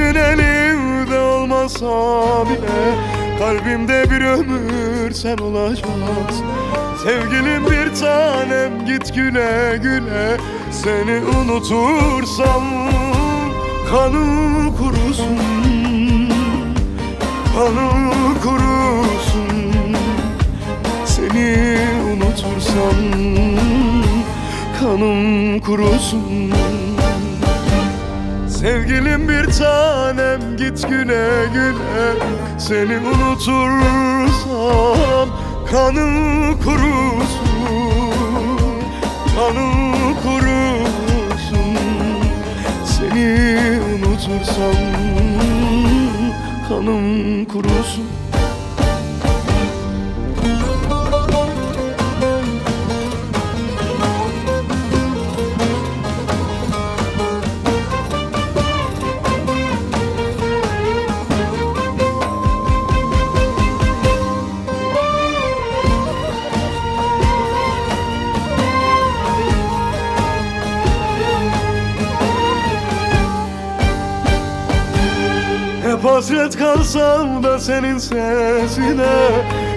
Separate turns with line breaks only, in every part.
gün elimde olmasa bile kalbimde bir ömür sen olacaksın. Sevgilim bir tanem, git güle güle. Seni unutursam kanım kurusun, kanım kurusun. Seni unutursam kanım kurusun. Sevgilim bir tanem, git güle güle. Seni unutursam kanım kurusun, kanım kurusun. Seni unutursam kanım kurusun. Hep hasret kalsam da senin sesine,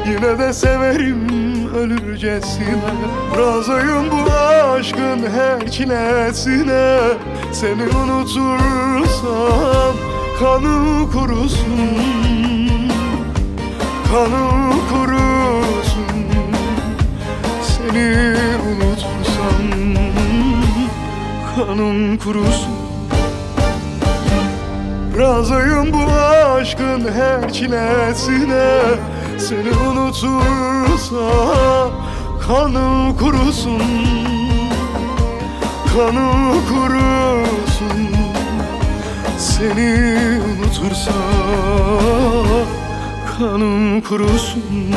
yine de severim ölürcesine. Razıyım bu aşkın her çilesine. Seni unutursam kanım kurusun, kanım kurusun. Seni unutursam kanım kurusun. Razıyım bu aşkın her çilesine. Seni unutursam kanım kurusun, kanım kurusun. Seni unutursam kanım kurusun.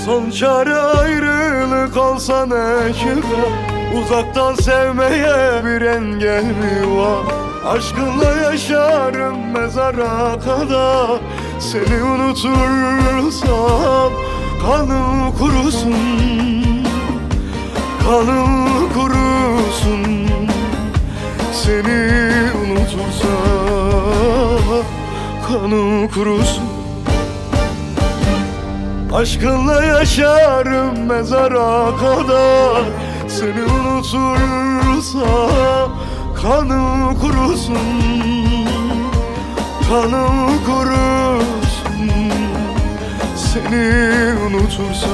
Son çare ayrılık olsa ne çıkar? Uzaktan sevmeye bir engel mi var? Aşkınla yaşarım mezara kadar. Seni unutursam kanım kurusun, kanım kurusun. Seni unutursam kanım kurusun. Aşkınla yaşarım mezara kadar. Seni unutursam kanım kurusun, kanım kurusun. Seni unutursam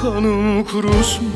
kanım kurusun.